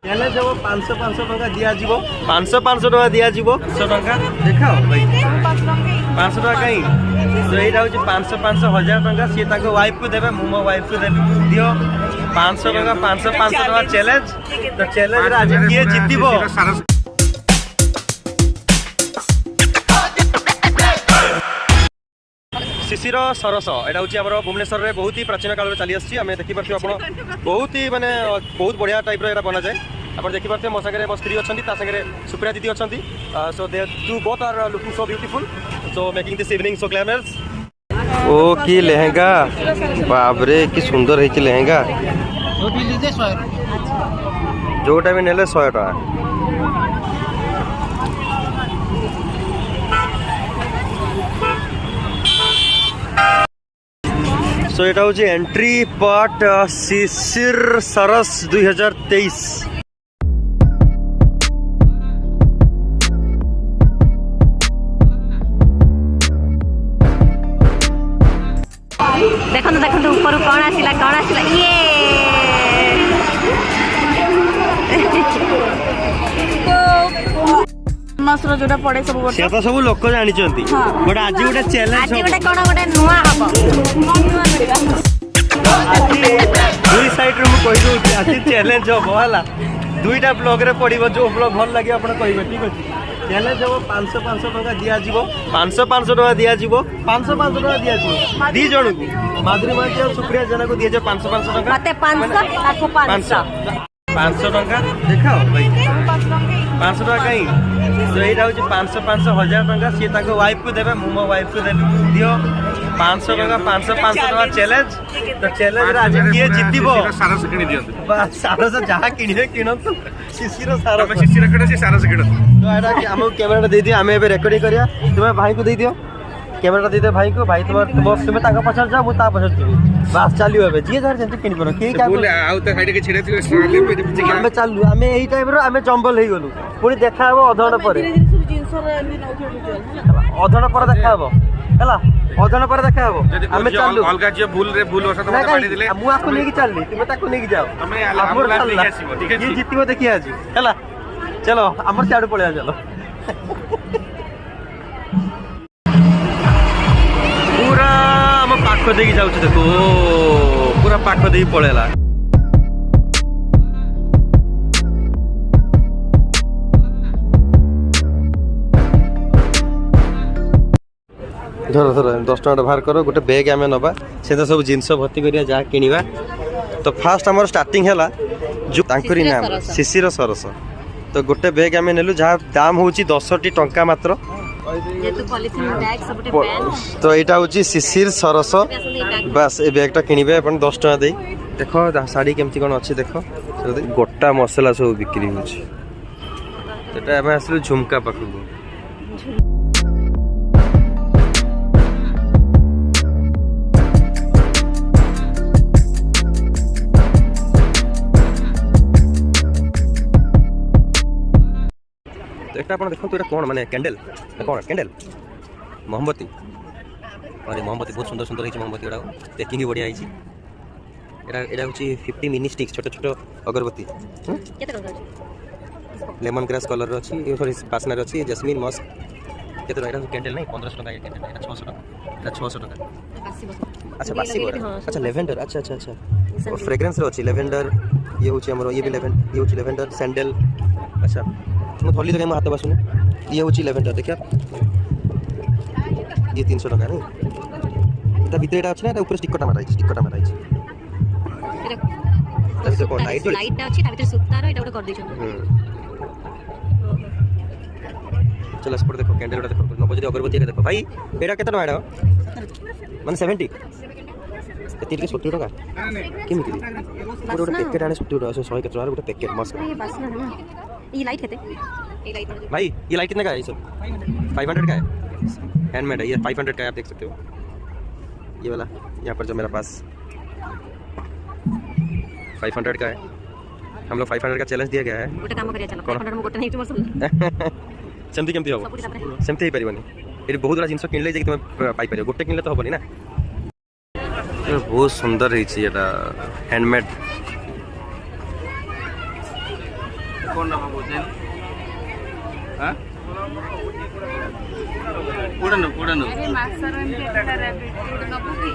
Challenge हम 500 टका दिया जीवो 500 टका दिया जीवो 100 टका देखाओ भाई 500 टका कहीं तो एटा होची 500 1000 टका सी ताको वाइफ को देबे मो वाइफ को देबे दियो 500 टका 500 टका चैलेंज तो चैलेंज रे आज किए जीतिबो शिशिर सरस एटा हूँ आम भुवनेश्वर में बहुत ही प्राचीन काल में चली आसी आम देखिपे आप बहुत ही माने बहुत बढ़िया टाइप रा बना जाए आप देखिपे मो सागर मो स्त्री अच्छा सुप्रिया दीदी अच्छा so they two both are looking so beautiful so making this evening so glamorous. ओ की लेहेंगा बाप रे की सुंदर है लेहेंगा जोटा भी नेले 100 टका। सो एटा हूँ एंट्री पार्ट शिशिर सरस 2023 देखो ऊपर कौन आसिला ये मासर जोटा पड़े सब वर्ष से तो सब लोक जानी बट आज गोटे चैलेंज आज गोटे कोन गोटे नुआ हबो दुई साइड रे मु कहि दउ आज चैलेंज हबो हला दुईटा ब्लॉग रे पड़िबो जो ब्लॉग भल लागे आपण कहबे ठीक अछि चैलेंज हबो 500 टका दिया जीवो 500 टका दिया जीवो 500 टका दिया जीवो दी जण को माधुरी मांझी और सुप्रिया जना को दिया जे 500 टका मते 500 आपको 500 टका देखाओ भाई 500 टका कहीं तो यहाँ हूँ 500 1000 टका सी ताको वाइफ को देबे मो वाइफ को देबे दियो 500 टका 500 टका चैलेंज तो चैलेंज रे आज किए जीतिबो सारस किनी दियंतु बस सारस जहाँ किनिबे किनतु शिशिर सारस तमे शिशिर कटे से सारस किनतु तो एटा कि हम कैमराटा दे दियो हमें रेकॉर्डिंग करिया तुम भाई को दे दियो कैमराटा दे दे भाई को भाई तुम्हें ताका पछाड़ जाओ मुता पछाड़ जीवी बस चलियो एबे जे जार जंतु किनि परो के का बोले आउ त साइड के छिड़े थिले स्टाइल पे जे हमें चालू हमें एही टाइप रो हमें जंबल हे गलु पुनी देखा हबो अधघंटा पर अधघंटा पर देखा हबो हला अधघंटा पर देखा हबो हमें चालू अलगा जे भूल वर्षा त मते पानी दिले मु आपको लेके चलली तुम ताको लेके जाओ हमें हमर लाइफ लेके आसीबो ठीक है ये जीतिबो देखि आज हला चलो हमर चाडू पळे चलो पूरा हम पाख देकी जाऊ देखो पूरा पाख देकी पळेला धर धर 10 टका बाहर करो गोटे बैग आम नवा से तो सब जिनस भर्ती करिया जहाँ किनिबा तो फास्ट आमर स्टार्टिंग है जो तांकरी नाम शिशिर सरस तो गोटे बैग आम नेलु जहाँ दाम हूँ 10 टका मात्र तो यहाँ हूँ शिशिर सरस बास ए बैगटा किणवे 10 टका दे देख शाढ़ी केमती कौन अच्छी देख गोटा मसला सब बिक्री होमें आसलु झुमका पाखक तो एक देखो तो कौन माने कैंडल कौन कैंडल मोमबत्ती अरे मोमबत्ती बहुत सुंदर सुंदर है मोमबत्ती गुड़ा पैकिंग भी बढ़िया है 50 मिनी स्टिक्स छोट छोट अगरबत्ती लेमन ग्रास कलर अच्छी सॉरी बास्नार अच्छी जस्मिन मस्क केते कैंडल नहीं 1500 टका कैंडल 600 टका अच्छा बासी अच्छा लेवेंडर अच्छा अच्छा अच्छा फ्रेग्रेंस रो अच्छी लेवेंडर ये होची हमरो ये भी लेवेंडर ये होची लेवेंडर सैंडल अच्छा मैं थोड़ी जगह में हाथ बासुने ये होची लेवेंडर देखिए ये 300 टका नहीं ता भीतर एटा अछि ना ऊपर स्टिकरटा माराई एटा देखो लाइट अछि ता भीतर सुतार एटा कर दै छ चलो स्पॉट देखो कैंडल देखो न बजे अगरबत्ती देखो भाई एटा केतना एटा माने 70 तीन के 70 टका केमिति गोटे पैकेट आने 70 टका 100 के गोटे पैकेट मस्त ये लाइट कहते भाई ये लाइट कितने का है ये सब 500 का है हैंडमेड है ये 500 का है आप देख सकते हो ये वाला यहाँ पर जो मेरा पास 500 का है हम लोग 500 का चैलेंज दिया गया है गोटे काम करिया चलो 500 में गोटे नहीं तुम सेमती केमती हो सेमती ही परिबनी ये बहुत सारा जिनस किनले जे तुम पाई परियो गोटे किनले तो होबनी ना बहुत सुंदर है हैंडमेड कौन ना बोलते हैं हां उड़न अरे मास्टर एम के कलर है बिट नबू की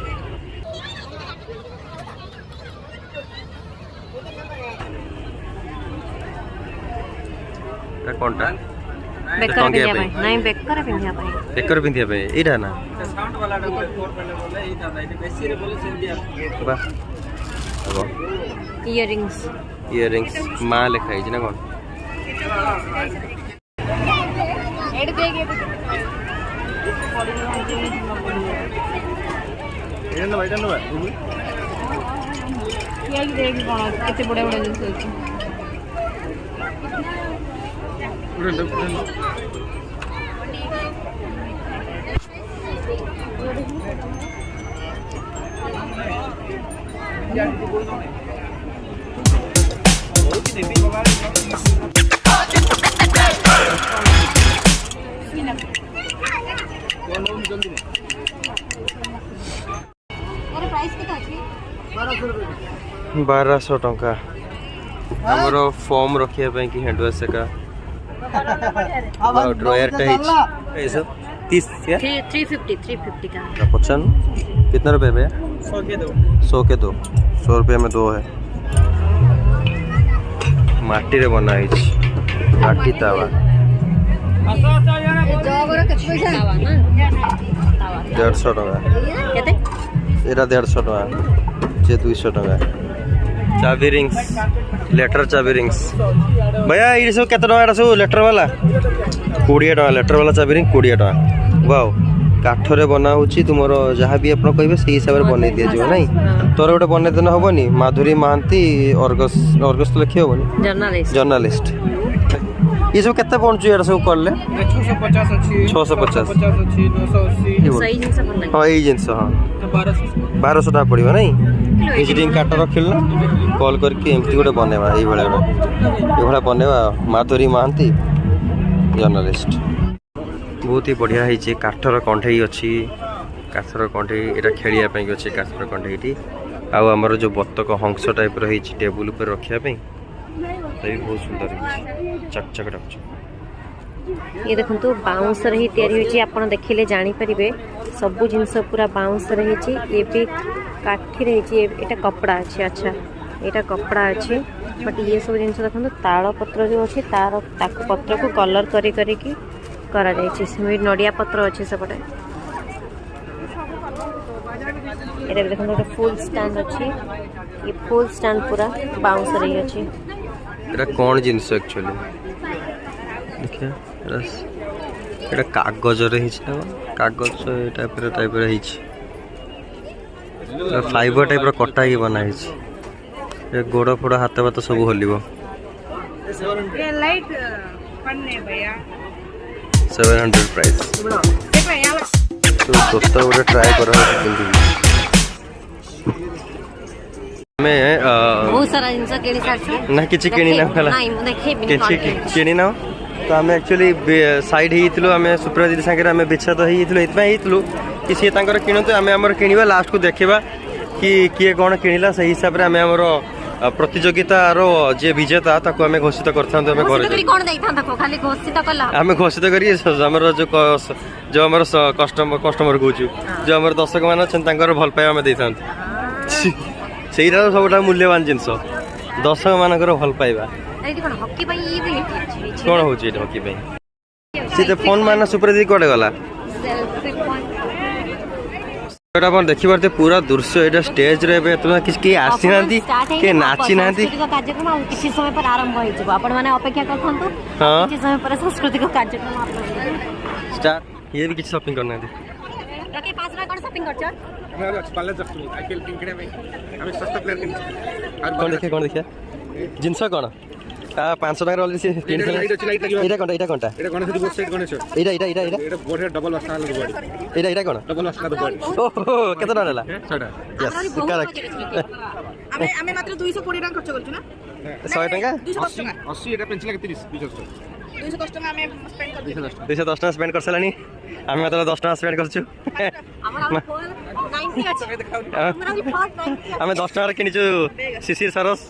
कोनटा ବେକର ପିନ୍ଧିବା ପାଇଁ ନାଇଁ ବେକର ପିନ୍ଧିବା ପାଇଁ ବେକର ପିନ୍ଧିବା ପାଇଁ ଏଇଟା ନା साउंड वाला टा 4 पहले बोले ई दादा ये बेसी रे बोले सेम दिया ବାহ ହବ ଇୟରିଙ୍ଗସ୍ ଇୟରିଙ୍ଗସ୍ ମା ଲେଖା ହେଇଛି ନା କ'ଣ एड देगे ଏଇଟା ନେବା ଏଇଟା ନେବା किया की देगी कोन केते बड़े बड़े जिंस अछि ମୋର ପ୍ରାଇସ୍ କେତେ ଅଛି 1200 ଟଙ୍କା ଆମର ଫର୍ମ ରଖିବା ପାଇଁ କି ହ୍ୟାଣ୍ଡ ୱାଶ ଏକା ड्रॉयर टाइच ऐसा 30 क्या 350 का पचन कितना रुपए भैया 100 के 2 100 रुपये में 2 है माटी रे बना है माटी तावा जगर केते पैसा तावा ना तावा 150 टका केते एरा 150 टका जे 200 टका चाबी रिंग्स लेटर चाबी रिंग्स भैया ये सब केते टका सब लेटर वाला 20 टका लेटर वाला चाबी रिंग 20 टका वाओ काठरे बना होची तुमरो जहाँ भी आपण कहबे से हिसाब रे बनै दिया जो नहीं तोर गोटे बनै देना होबनी माधुरी महांती अर्गस अर्गस तो लिखि होबनी जर्नलिस्ट ये सब केते पहुंचू यार सब करले 650 अछि 650 अछि 980 सही जिंस पर नहीं हां एई जिंस हां 1200 टका पड़िबो नहीं विजिटिंग कार्ड रखिल ना कॉल करके एमती गोटे बनेवा एई भले बनेवा माधुरी महांती जर्नलिस्ट बहुत ही बढ़िया है काठर कंठे अच्छी काठर कंठे यहाँ खेलिया अच्छे काठर कंठे आमर जो बतक हंस टाइप रही टेबुल पर रखापी भी बहुत सुंदर चकचक रखुच ये देखो बाउंस ही तैयारी आप देखिले जानीपर सबू जिनस पूरा बाउंस रही ये भी काठी रही ये कपड़ा अच्छे अच्छा यहाँ कपड़ा अच्छे बट ये सब जिन देखो ताल पत्र जो अच्छे तार पत्र को कलर करी करा जाए नड़िया पत्र अच्छे सेपटे ये देखो गोटे फुल स्टैंड अच्छी ये फुल स्टैंड पूरा बाउंस रही अच्छी एटा कौन जिनस एक्चुअली देखिए एटा कागज रही कागज टाइप रही फाइबर टाइप कटा ही बना गोड़ फोड़ हाथ बात सब हल्व 700 प्राइस तो दोस्त गोटे ट्राए कर बहुत सारा जिनस किनी सारछि ना किछि किनी ना खला नहीं मु देखेबी किछि किनी ना तो आम एक्चुअली साइड होइतिलु आमे सुप्रिया दीदी संगे आमे बिच्छेद होइतिलु एतबा होइतिलु कि सी तांकर किनते आमे हमर किनिबा लास्ट को देखिबा कि किए कोन किनिला सही हिसाब रे आमे हमर प्रतियोगितार जे विजेता ताको आमे घोषित करथां आमे घर कोन दैथां ताको खाली घोषित कला आमे घोषित करी हमर जो हमर कस्टमर कहूछु जो हमर दर्शक मान छन तांकर भल पाए आमे दैथां सेइरा सबटा मूल्यवान जिंस दर्शक मानकर भल पाइबा एठी कोन हॉकी पई ई भी कोन होची हॉकी पई सीते फोन माना सुपर दी कोडे गला सेल्फी पॉइंट एटा अपन देखि परते पूरा दृश्य एटा स्टेज रे बे तुम किसी आसी नांती के नाची नांती कार्यक्रम आ किछि समय पर आरंभ होई जबो आपण माने अपेक्षा करथंतु हां किछि समय पर सांस्कृतिक कार्यक्रम आप स्टार्ट ये भी किछि शॉपिंग करना दे रके 5 रा कोन शॉपिंग करछ पाले जस्ट आईपीएल किंगडे में हमें सस्ता प्लेयर किन कौन देखिए जिनस कौन 500 टका अलरेडी से तीन एटा कोनटा एटा गणेश बोथ साइड गणेश एटा बढ़िया डबल वास्ता लग बॉडी एटा कोन डबल वास्ता लग बॉडी ओहो केते टका लेला 6 यस करेक्ट आमे मात्र 220 टका खर्च करछु ना 100 टका 80 एटा पेंसिल के 30 210 टका आमे स्पेंड कर 210 टका स्पेंड कर सलानी आमे मतलब 10 टका स्पेंड करछु हमरा 90 अछि हमरा भी 90 आमे 10 टका किनिछु शिशिर सरस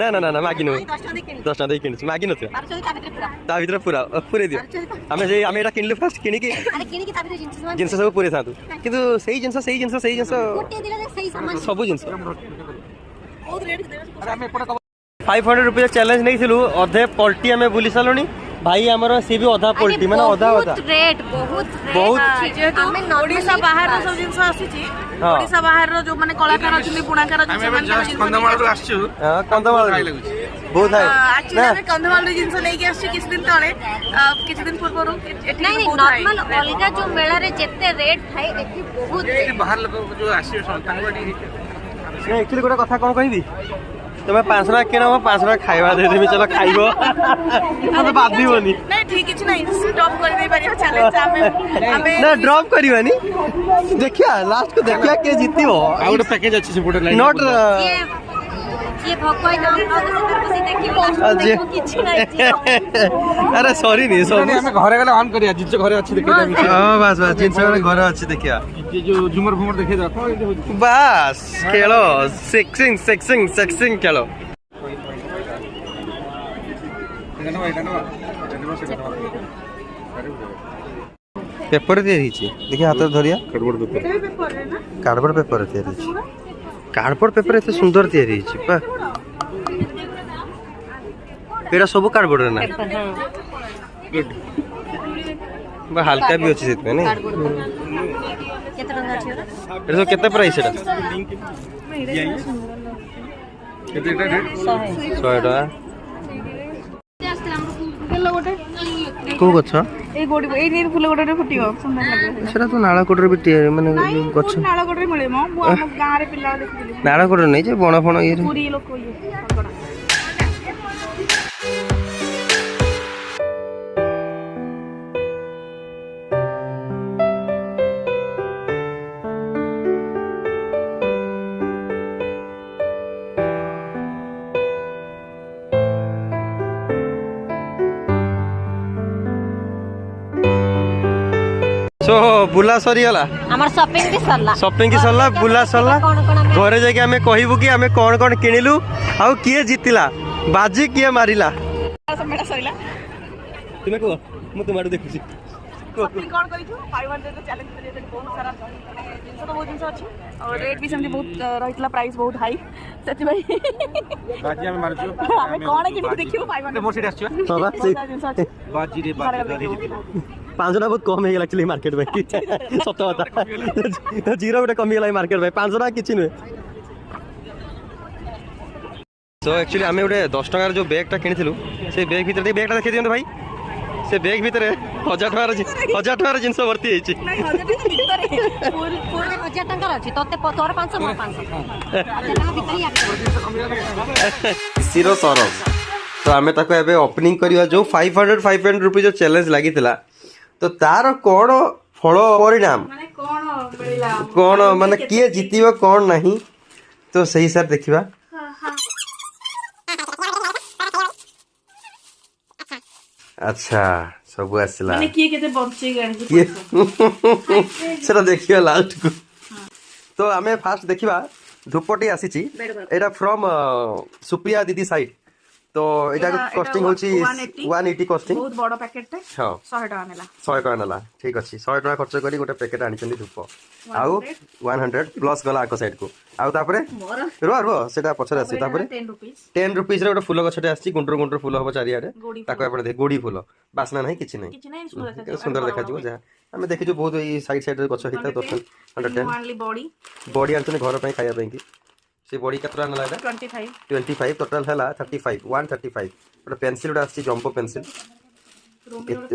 ନା ନା ନା ନା ମାଗିନୁ 10 ଟଙ୍କା ଦେଇ କିଣିଲି 10 ଟଙ୍କା ଦେଇ କିଣିଛୁ ମାଗି ନଥିବ ପାରୁଛ ତା ଭିତରେ ପୁରା ତା ଭିତରେ ପୁରା ପୁରେଇ ଦିଅ ଆମେ ଏଇଟା କିଣିଲୁ ଫାଷ୍ଟ କିଣିକି ଆରେ କିଣିକି ତା ଭିତରେ ଜିନିଷ ସବୁ ଜିନିଷ ସବୁ ପୁରେଇଥାନ୍ତୁ କିନ୍ତୁ ସେଇ ଜିନିଷ ଗୋଟିଏ ଦିନରେ ସେଇ ସାମାନ ସବୁ ଜିନିଷ ବହୁତ ରେଟ୍ ଦେବେ 500 रुपये चैलेंज नहीं थिलु अधे पल्टी आमे बुली सालुनी भाई हमर सी भी अधा पल्टी माने अधा अधा रेट बहुत बहुत जेहेतु ओडिशा बाहर सब जिनिस आसीची हाँ। ओडिशा बाहर जो माने कलाकार अछिन बुणाकार अछिन ଆମେ ଏବେ ଜଷ୍ଟ କନ୍ଧମାଳରୁ ଆସିଛୁ कंदमाल ଖାଇ ଲାଗୁଛି बहुत है एक्चुअली ଆମେ कंधमाल रे जिनिस लेके आछी किछ दिन तळे किछ दिन पूर्व एठी नहीं नॉर्मल अलगा जो मेला रे जेते रेट थाई एठी बहुत ଏଇଠି ବାହାର ଲୋକ ଯୋଉ ଆସିବେ ତାଙ୍କୁ ଏଠି एक्चुअली गोटे कथा कोन कहबी तुम्हें 500 टका किण 500 टका खाइबा दे देबी चलो खाइबो मते बाधिबोनी नहीं ठीक किछ नहीं स्टॉप कर दे परिया चैलेंज हमें ना ड्रॉप करिवानी देखिया लास्ट को देखिया के जीतिबो ଆଉ ଗୋଟେ ପ୍ୟାକେଜ ଅଛି ସେପଟେ ଲାଇନ नॉट ये भगवान नाम से तरफ से देखियो लास्ट अजय। देखो किछ नहीं अरे सॉरी नहीं सब ଆମେ घरे ଗଲେ ଅନ୍ କରିବା ଜିନିଷ ଘରେ ଅଛି ଦେଖେଇ ଦେବି हां बस बस जिनसे घर अच्छी देखिया ଯୋଉ ଝୁମର ଫୁମର ଦେଖେଇ ଦେବା କଣ ଏମିତି ହଉଛି बस खेलो सेक्सिंग खेलो ଏଇଟା ନବା ଏଇଟା ନବା पेपर तैयारी देखिए हाथ धरिया କାର୍ଡବୋର୍ଡ ପେପର कार्डबोर्ड पेपर तैयारी कार्डबोर्ड पेपर एते सुंदर तैयारी बा एटा सब कार्डबोर्ड ना बा हल्का भी अच्छी सेत में नहीं केते टंगा अछि ओरा एटा सब केते प्राइस एटा କେତେ ଏଟା ରେଟ୍ 100 टका फुल गोटे को गछ ए गोडी ए नीर फुल गोटे फुटियो सुंदर लागबे सेटा तो नाला कोटर भी माने गछ नाळ गोटे मिले मो हम गां रे पिल्ला देखिली नाला कोटर नहीं जे बण फण ये पूरी लोक ये पकड़ा सो बुला सरी गला हमर शॉपिंग भी सरला शॉपिंग की सरला बुला सरला घरे जाके आमे कहबू कि आमे कोन कोन किनिलु आउ किए जीतिला बाजी किए मारिला सब मेरा सइला तुमे को मु तुमाडू देखुची शॉपिंग कोन करिछु 500 रे चैलेंज करे बहुत सारा जिंस तो बहुत जिंस अछि और रेट भी सेमती बहुत रहितला प्राइस बहुत हाई सेति भाई ବାଜି ଆମେ ମାରୁଛୁ ଆମେ कोन किनि देखियो 500 ମୋର ସେଠି ଆସିଛୁ बाबा से जिंस अछि ବାଜି ରେ ବାଜି ଧରି 500 बहुत कम है एक्चुअली मार्केट में सत कथा जीरो गोटे कमी गला मार्केट में 500 टका किछि नुहे सो एक्चुअली आमे गोटे 10 टका जो बैगटा किनिथिलु से बैग भीतर बैगटा देखै दियंत भाई से बैग भीतर 1000 टका जिंस भर्ती ହେଇଛି नहीं 1000 भीतर फुल फुल 1000 टंका अछि तोते तोर 500 मोर 500 1000 टका भीतर ही आके सिरो सरस तो आमे ताको एबे ओपनिंग करिवा जो 500 रुपीस जो चैलेंज लागितिला तो तार कोन फल परिणाम माने कोन मिलिला कौन माने किए जीतिबो कौन नहीं तो सही सर देखिबा अच्छा सब आसला माने किए केते बंचे गाणी किए सेटा देखियो लास्ट को तो हमें फास्ट देखिबा धूपटी आसीची एटा फ्रॉम सुप्रिया दीदी साइड तो एटा कॉस्टिंग होची 180 कॉस्टिंग बहुत बड़ पैकेट टे हां 100 टका नेला 100 टका नला ठीक अछि 100 टका खर्च करी गोटे पैकेट आनिचंदी धूप आउ 100 प्लस गला आको साइड को आउ तापरे रो रो सेटा पछरे आसी तापरे 10 रुपीस 10 रुपीस रे गोटे फूल गछटे आसी गुंटर फूल हबो चारियाडे ताको आपण देख गोडी फूल बासना नहीं किछि नहीं किछ नहीं सुंदर देखा जो जा हमें देखिछु बहुत ई साइड साइड रे गछ हिता तो 110 ओनली बॉडी बॉडी आनछने घर पई खाया पई की से बॉडी कतरा नला 25 टोटल हला 35 135 गोटे पेंसिल गोटे आसी जंपो पेंसिल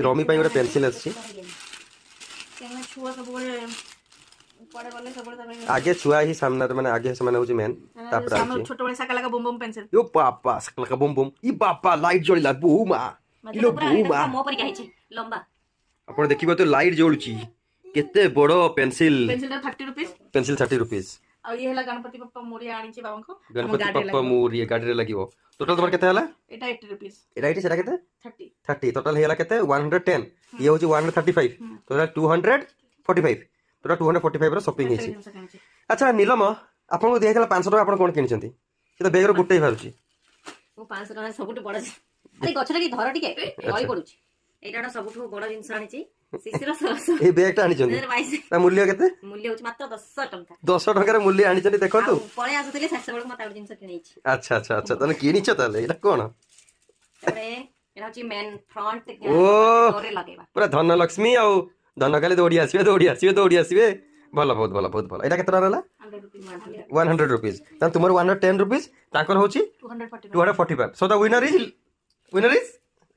रमी पई गोटे पेंसिल आसी केना छुआ सब बड़े पड़े वाले सब बड़े आगे छुआ ही सामने माने आगे से माने होची मेन तापर सामने आसी छोट बड़े साका लगा बम बम पेंसिल यो पापा सकला का बम बम ई बापा लाइट जळिला बुमा इलो बुमा मो पर काय छै लंबा आपण देखिबो तो लाइट जळुची केते बड़ो pencil pencil 30 rupees pencil 30 rupees और ये हला गणपति पप्पा मोरिया आनी छी बाबा को गणपति पप्पा मोरी गाड़ी रे लागिवो टोटल तोर केते हला एटा 80 रुपीस एटा इटी सेटा केते 30 30 टोटल हेला केते 110 ये होची 135 टोटल 245 टोटल 245 रो शॉपिंग हेची अच्छा नीलम आपन को दिया 500 टका आपन कोन किनिचंती ସେ ତ ବେଗର ଗୋଟେ ହିଁ ବାହାରୁଛି। ମୁଁ 500 ଟଙ୍କା ସବୁଠୁ ବଡ଼ ଆରେ ଗଛଟା କି ଧର ଟିକେ ଗଳି ପଡୁଛି। ଏଇଟା ଗୋଟେ ସବୁଠୁ ବଡ଼ ଜିନିଷ ଆଣିଛି ଶିଶିର ସରସ। ଏଇ ବ୍ୟାଗଟା ଆଣିଛନ୍ତି 2022 ତା ମୂଲ୍ୟ କେତେ? ମୂଲ୍ୟ ହଉଛି ମାତ୍ର 10 ଟଙ୍କା। 10 ଟଙ୍କାର ମୂଲ୍ୟ ଆଣିଛନ୍ତି ଦେଖନ୍ତୁ। ଆଉ ପଳେଇ ଆସୁଥିଲି ଶେଷ ବେଳକୁ ମତେ ଆଉ ଜିନିଷ କିଣିଛି। ଆଚ୍ଛା ଆଚ୍ଛା ଆଚ୍ଛା ତାହେଲେ କିଣିଛ ତାହେଲେ ଏଇଟା କଣ? ତାପରେ ଏଟା ହଉଛି ମେନ୍ ଫ୍ରଣ୍ଟ ଓ ଡୋରରେ ଲଗେଇବା। ପୁରା ଧନଲକ୍ଷ୍ମୀ ଆଉ ଧନ କାଲି ଦୌଡ଼ି ଆସିବେ ଦୌଡ଼ି ଆସିବେ ଦୌଡ଼ି ଆସିବେ। ଭଲ ବହୁତ ଭଲ ବହୁତ ଭଲ। ଏଇଟା କେତେ ଟଙ୍କା ହେଲା? 100 rupees 100 rupees। ତାହେଲେ ତୁମର 110 rupees ତାଙ୍କର ହଉଛି 245 245। So the winner is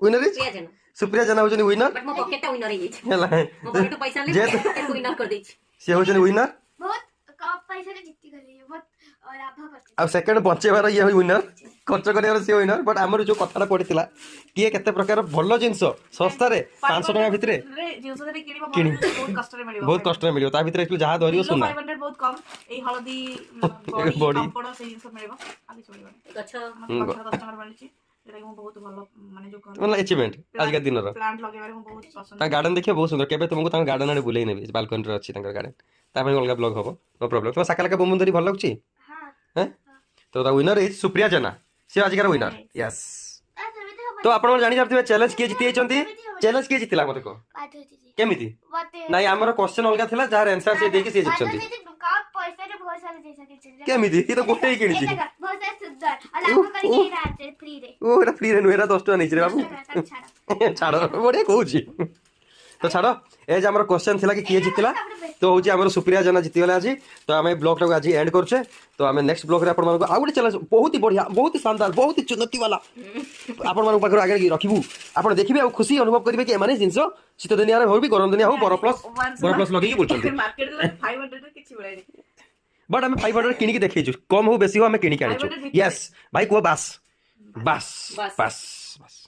Priya Jena. Supriya Jena ହଉଛନ୍ତି ୱିନର ବଟ୍ ମୋ ପକେଟଟା ୱିନର ହେଇଯାଇଛି। ହେଲା। ମୋ ପକେଟରୁ ପଇସା ଆଣିଲି ଯେହେତୁ ପକେଟକୁ ୱିନର କରିଦେଇଛି। ସେ ହଉଛନ୍ତି ୱିନର बहुत कम पैसे रे जीती गली बहुत लाभ करते ଆଉ ସେକେଣ୍ଡ ବଞ୍ଚେଇବାର ଇଏ ୱିନର ଖର୍ଚ୍ଚ କରିବାର ସିଏ ୱିନର। ବଟ୍ ଆମର ଯୋଉ କଥାଟା ପଡିଥିଲା କିଏ କେତେ ପ୍ରକାର ଭଲ ଜିନିଷ ଶସ୍ତାରେ 500 ଟଙ୍କା ଭିତରେ ଜିନିଷ ଯଦି କିଣିବ କିଣିବ। ବହୁତ କଷ୍ଟରେ ମିଳିବ। ବହୁତ କଷ୍ଟରେ ମିଳିବ। ତା ଭିତରେ actually ଯାହା ଧରିବ ସୁନା 500 ବହୁତ କମ। ଏଇ ହଳଦୀ ବଡି। ବଡି ପାମ୍ପଡ ସେଇ ଜିନିଷ ମିଳିବ। ଆଉ କିଛି ମିଳିବନି। ଏ ଗଛ ମତେ 10 ଟଙ୍କାର ମିଳିଛି। ସେଟା ମୁଁ ବହୁତ ଭଲ ମାନେ ଯୋଉ ମାନେ achievement ଆଜିକା ଦିନର। ପ୍ଲାଣ୍ଟ ଲଗେଇବାରେ ମୁଁ ବହୁତ ପସନ୍ଦ। ତାଙ୍କ ଗାର୍ଡେନ ଦେଖିବା ବହୁତ ସୁନ୍ଦର। କେବେ ତୁମକୁ ତାଙ୍କ ଗାର୍ଡେନ ଆଡେ ବୁଲେଇ ନେବି। ବାଲକୋନିରେ ଅଛି ତାଙ୍କର ଗାର୍ଡେନ। ତା ପାଇଁ ଅଲଗା ବ୍ଲଗ ହବ ନୋ ପ୍ରୋବ୍ଲେମ। ତମ ସାକାଲାକା ବୁମୁନ୍ଦରୀ ଭଲ ଲାଗୁଛି? हां ହେଁ ତ ଦ ୱିନର ଇଜ ସୁପ୍ରିୟା ଜେନା। ସେ ଆଜିକାର ୱିନର। ୟେସ୍। समिति ତ ଆପଣ ଜାଣି ଜାଣିଥିବେ ଚ୍ୟାଲେଞ୍ଜ କିଏ ଜିତି ଯାଇଛନ୍ତି? ଚ୍ୟାଲେଞ୍ଜ କିଏ ଜିତିଲା ମତେ କହ बात होती थी କେମିତି? बात ନାଇଁ ଆମର କ୍ୱେଶ୍ଚନ ଅଲଗା ଥିଲା ଯାହାର ଆନ୍ସର ସେ ଦେଇକି ସିଏ ଜିତିଛନ୍ତି। का पैसे रे बहुत सारे दे सके चल କେମିତି? ଇଏ ତ ଗୋଟେ ହିଁ କିଣିଛି। बहुत सारे सुंदर और लाभ करके रहते फ्री रे ଓ ଏଟା ଫ୍ରିରେ नୁହେଁ ଏଟା 10 ଟଙ୍କା ନେଇଛି ରେ ବାବୁ। अच्छा ଛାଡ଼ ବଢିଆ କହୁଛି। ତ ଛାଡ଼ ଏ ଯେ ଆମର କ୍ୱେଶ୍ଚନ ଥିଲା କି କିଏ ଜିତିଲା ତ ହଉଛି ଆମର ସୁପ୍ରିୟା ଜେନା ଜିତିଗଲା ଆଜି। ତ ଆମେ ବ୍ଲଗଟାକୁ ଆଜି ଏଣ୍ଡ କରୁଛେ। ତ ଆମେ ନେକ୍ସଟ ବ୍ଲଗରେ ଆପଣମାନଙ୍କୁ ଆଉ ଗୋଟେ ଚ୍ୟାଲେଞ୍ଜ ବହୁତ ହି ବଢିଆ ବହୁତ ହି ଶାନଦାର ବହୁତ ହି ଚୁନୌତି ବାଲା ଆପଣମାନଙ୍କ ପାଖରେ ଆଗରେ ରଖିବୁ। ଆପଣ ଦେଖିବେ ଆଉ ଖୁସି ଅନୁଭବ କରିବେ କି ଏମାନେ ଜିନିଷ ଶୀତ ଦିନିଆରେ ହଉ ବି ଗରମ ଦିନିଆ ହଉ ବର ପ୍ଲସ୍ ଲଗେଇକି ବୁଲୁଛନ୍ତି। ମାର୍କେଟରେ 500 ରେ କିଛି ମିଳେନି। ବଟ୍ ଆମେ 500 କିଣିକି ଦେଖେଇଛୁ। କମ ହଉ ବେଶୀ ହଉ ଆମେ କିଣିକି ଆଣିଛୁ। 500 ୟେସ୍ ଭାଇ କୁହ ବାସ୍ ବାସ୍ ବାସ୍। ବାସ୍ ବାସ୍।